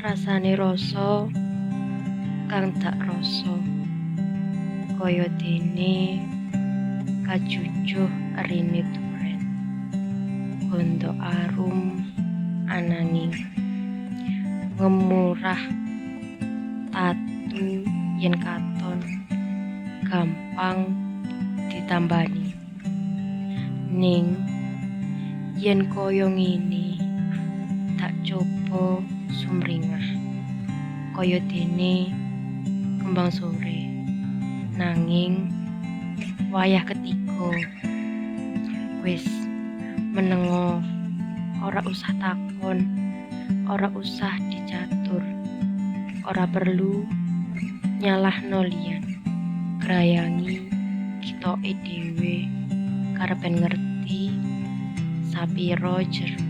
Rasane rasa kang tak rasa, kaya dene kajujuh rine duren, gondo arum ananging ngemurah tatu yen katon gampang ditambani. Ning yen kaya ngene tak coba sumringah, kaya dene kembang sore, nanging wayah ketiga wis menengo, ora usah takon, ora usah dicatur, ora perlu nyalahno liyan, grayangi kitoke dhewe karepen ngerti sapiro jero